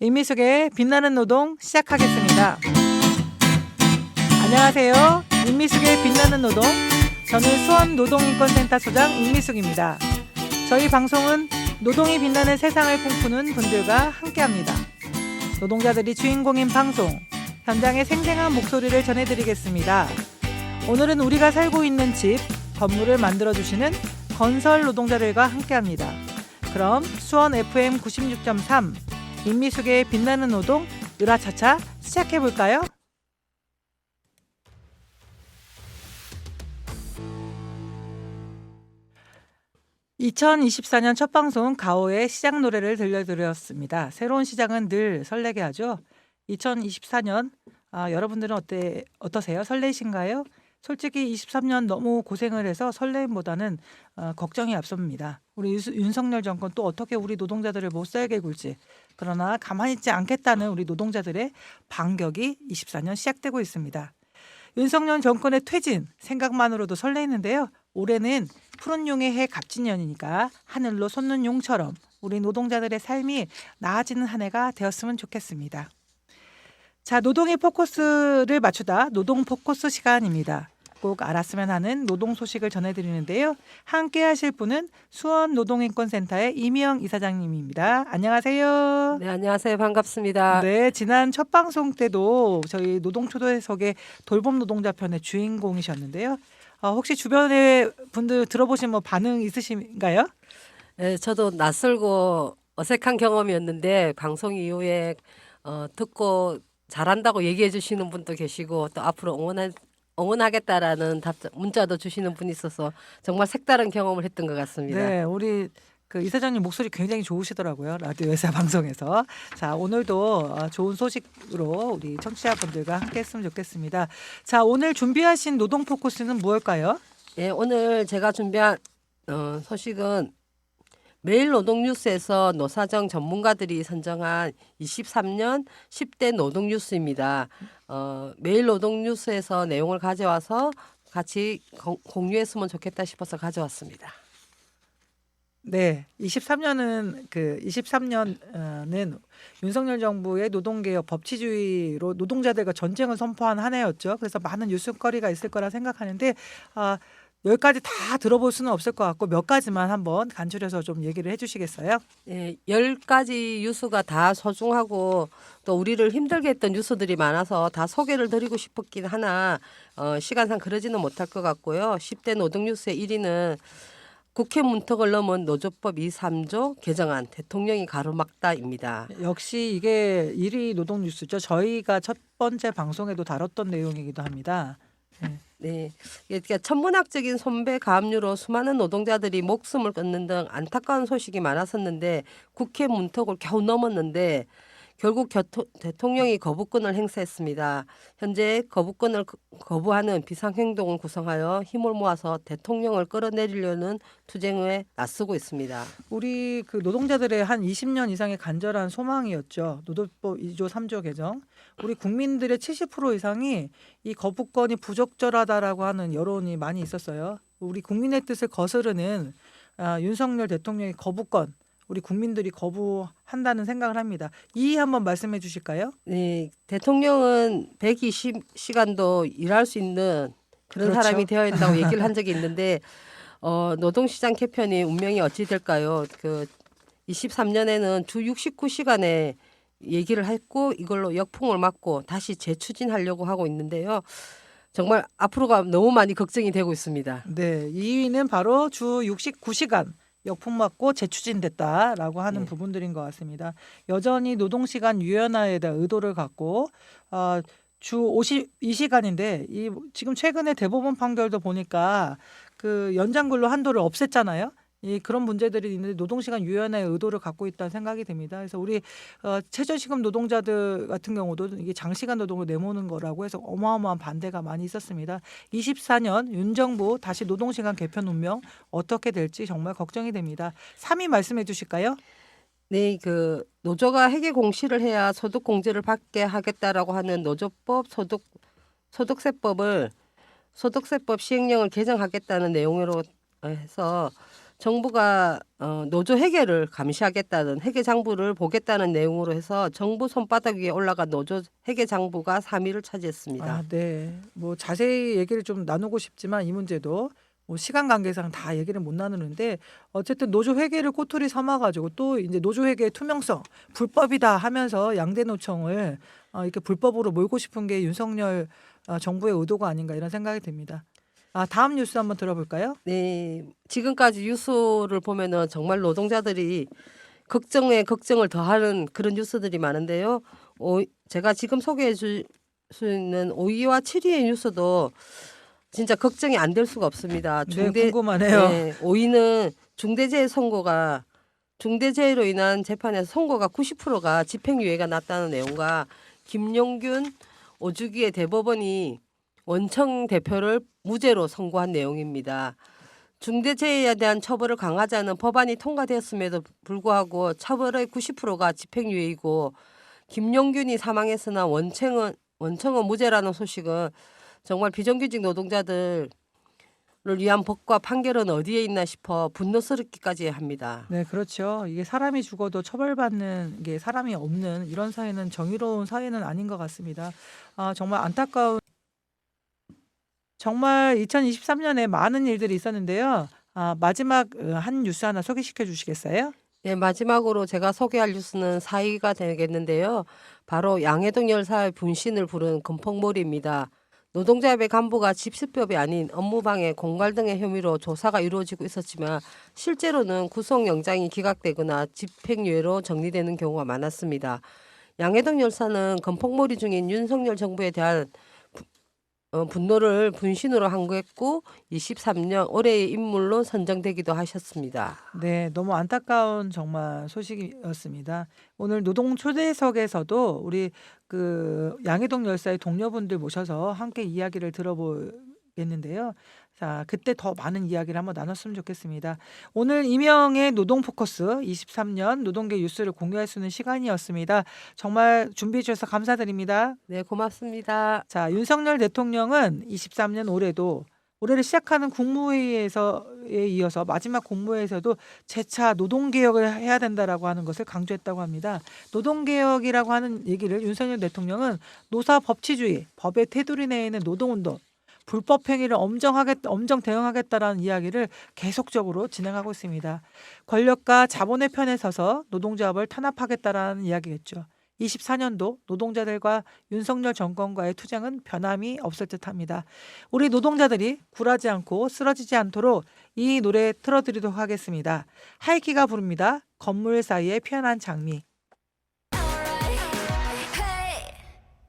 임미숙의 빛나는 노동 시작하겠습니다. 안녕하세요. 임미숙의 빛나는 노동. 저는 수원노동인권센터 소장 임미숙입니다. 저희 방송은 노동이 빛나는 세상을 꿈꾸는 분들과 함께합니다. 노동자들이 주인공인 방송, 현장의 생생한 목소리를 전해드리겠습니다. 오늘은 우리가 살고 있는 집, 건물을 만들어주시는 건설 노동자들과 함께합니다. 그럼 수원 FM 96.3 임미숙의 빛나는 노동 으라차차 시작해볼까요? (2024년) 첫 방송 가오의 시작 노래를 들려드렸습니다. 새로운 시작은 늘 설레게 하죠. 2024년 여러분들은 어떠세요? 설레신가요? 솔직히 23년 너무 고생을 해서 설렘보다는 걱정이 앞섭니다. 우리 윤석열 정권 또 어떻게 우리 노동자들을 못 살게 굴지. 그러나 가만히 있지 않겠다는 우리 노동자들의 반격이 24년 시작되고 있습니다. 윤석열 정권의 퇴진 생각만으로도 설레는데요. 올해는 푸른 용의 해 갑진년이니까 하늘로 솟는 용처럼 우리 노동자들의 삶이 나아지는 한 해가 되었으면 좋겠습니다. 자, 노동의 포커스를 맞추다 노동 포커스 시간입니다. 꼭 알았으면 하는 노동 소식을 전해드리는데요. 함께 하실 분은 수원노동인권센터의 이미영 이사장님입니다. 안녕하세요. 네, 안녕하세요. 반갑습니다. 네, 지난 첫 방송 때도 저희 노동초대석의 돌봄 노동자 편의 주인공이셨는데요. 혹시 주변의 분들 들어보신 반응 있으신가요? 네, 저도 낯설고 어색한 경험이었는데 방송 이후에 듣고 잘한다고 얘기해 주시는 분도 계시고 또 앞으로 응원하겠다라는 문자도 주시는 분이 있어서 정말 색다른 경험을 했던 것 같습니다. 네, 우리 그 이사장님 목소리 굉장히 좋으시더라고요. 라디오에서 방송에서. 자, 오늘도 좋은 소식으로 우리 청취자분들과 함께했으면 좋겠습니다. 자, 오늘 준비하신 노동 포커스는 무엇일까요? 네, 오늘 제가 준비한 소식은 매일노동뉴스에서 노사정 전문가들이 선정한 23년 10대 노동뉴스입니다. 매일노동뉴스에서 내용을 가져와서 같이 공유했으면 좋겠다 싶어서 가져왔습니다. 네, 23년은 윤석열 정부의 노동개혁 법치주의로 노동자들과 전쟁을 선포한 한 해였죠. 그래서 많은 뉴스거리가 있을 거라 생각하는데 10가지 다 들어볼 수는 없을 것 같고 몇 가지만 한번 간추려서 좀 얘기를 해주시겠어요? 네, 10가지 뉴스가 다 소중하고 또 우리를 힘들게 했던 뉴스들이 많아서 다 소개를 드리고 싶었긴 하나 시간상 그러지는 못할 것 같고요. 10대 노동뉴스의 1위는 국회 문턱을 넘은 노조법 2, 3조 개정안 대통령이 가로막다입니다. 역시 이게 1위 노동 뉴스죠. 저희가 첫 번째 방송에도 다뤘던 내용이기도 합니다. 네, 그러니까 천문학적인 손배 가압류로 수많은 노동자들이 목숨을 끊는 등 안타까운 소식이 많았었는데 국회 문턱을 겨우 넘었는데 결국 대통령이 거부권을 행사했습니다. 현재 거부권을 거부하는 비상행동을 구성하여 힘을 모아서 대통령을 끌어내리려는 투쟁에 나서고 있습니다. 우리 그 노동자들의 한 20년 이상의 간절한 소망이었죠. 노동법 2조 3조 개정. 우리 국민들의 70% 이상이 이 거부권이 부적절하다라고 하는 여론이 많이 있었어요. 우리 국민의 뜻을 거스르는 윤석열 대통령의 거부권, 우리 국민들이 거부한다는 생각을 합니다. 이의 한번 말씀해 주실까요? 네, 대통령은 120시간도 일할 수 있는 그런 그렇죠. 사람이 되어야 한다고 얘기를 한 적이 있는데 노동시장 개편이 운명이 어찌 될까요? 그 23년에는 주 69시간에 얘기를 했고 이걸로 역풍을 맞고 다시 재추진하려고 하고 있는데요. 정말 앞으로가 너무 많이 걱정이 되고 있습니다. 네, 2위는 바로 주 69시간 역풍 맞고 재추진됐다라고 하는 네. 부분들인 것 같습니다. 여전히 노동시간 유연화에 대한 의도를 갖고 주 52시간인데 지금 최근에 대법원 판결도 보니까 그 연장근로 한도를 없앴잖아요. 그런 문제들이 있는데 노동시간 유연화의 의도를 갖고 있다는 생각이 듭니다. 그래서 우리 최저시급 노동자들 같은 경우도 이게 장시간 노동을 내모는 거라고 해서 어마어마한 반대가 많이 있었습니다. 24년 윤정부 다시 노동시간 개편 운명 어떻게 될지 정말 걱정이 됩니다. 3위 말씀해 주실까요? 네, 그 노조가 회계 공시를 해야 소득 공제를 받게 하겠다라고 하는 노조법 소득세법 시행령을 개정하겠다는 내용으로 해서 정부가 노조 회계를 감시하겠다는 회계 장부를 보겠다는 내용으로 해서 정부 손바닥 위에 올라간 노조 회계 장부가 3위를 차지했습니다. 아, 네. 뭐 자세히 얘기를 좀 나누고 싶지만 이 문제도 뭐 시간 관계상 다 얘기를 못 나누는데 어쨌든 노조 회계를 꼬투리 삼아가지고 또 이제 노조 회계의 투명성 불법이다 하면서 양대 노총을 이렇게 불법으로 몰고 싶은 게 윤석열 정부의 의도가 아닌가 이런 생각이 듭니다. 다음 뉴스 한번 들어볼까요? 네, 지금까지 뉴스를 보면은 정말 노동자들이 걱정에 걱정을 더하는 그런 뉴스들이 많은데요. 제가 지금 소개해 줄 수 있는 5위와 7위의 뉴스도 진짜 걱정이 안 될 수가 없습니다. 네, 궁금하네요. 네, 5위는 중대재해 선고가 중대재해로 인한 재판에서 선고가 90%가 집행유예가 났다는 내용과 김용균 5주기의 대법원이 원청 대표를 무죄로 선고한 내용입니다. 중대재해에 대한 처벌을 강화하자는 법안이 통과되었음에도 불구하고 처벌의 90%가 집행유예이고 김용균이 사망했으나 원청은 무죄라는 소식은 정말 비정규직 노동자들을 위한 법과 판결은 어디에 있나 싶어 분노스럽기까지 합니다. 네, 그렇죠. 이게 사람이 죽어도 처벌받는 게 사람이 없는 이런 사회는 정의로운 사회는 아닌 것 같습니다. 정말 안타까운 정말 2023년에 많은 일들이 있었는데요. 마지막 한 뉴스 하나 소개시켜 주시겠어요? 네, 마지막으로 제가 소개할 뉴스는 4위가 되겠는데요. 바로 양해동 열사의 분신을 부른 건폭몰이입니다. 노동자협의 간부가 집수법이 아닌 업무방해, 공갈 등의 혐의로 조사가 이루어지고 있었지만 실제로는 구속영장이 기각되거나 집행유예로 정리되는 경우가 많았습니다. 양해동 열사는 건폭몰이 중인 윤석열 정부에 대한 분노를 분신으로 항거했고 23년 올해의 인물로 선정되기도 하셨습니다. 네, 너무 안타까운 정말 소식이었습니다. 오늘 노동 초대석에서도 우리 그 양해동 열사의 동료분들 모셔서 함께 이야기를 들어보겠는데요. 자, 그때 더 많은 이야기를 한번 나눴으면 좋겠습니다. 오늘 이명의 노동 포커스 23년 노동계 뉴스를 공유할 수 있는 시간이었습니다. 정말 준비해 주셔서 감사드립니다. 네, 고맙습니다. 자, 윤석열 대통령은 23년 올해를 시작하는 국무회의에 이어서 마지막 국무회의에서도 재차 노동개혁을 해야 된다라고 하는 것을 강조했다고 합니다. 노동개혁이라고 하는 얘기를 윤석열 대통령은 노사 법치주의, 법의 테두리 내에 있는 노동운동, 불법 행위를 엄정 대응하겠다라는 이야기를 계속적으로 진행하고 있습니다. 권력과 자본의 편에 서서 노동조합을 탄압하겠다라는 이야기겠죠. 24년도 노동자들과 윤석열 정권과의 투쟁은 변함이 없을 듯합니다. 우리 노동자들이 굴하지 않고 쓰러지지 않도록 이 노래 틀어드리도록 하겠습니다. 하이키가 부릅니다. 건물 사이에 피어난 장미.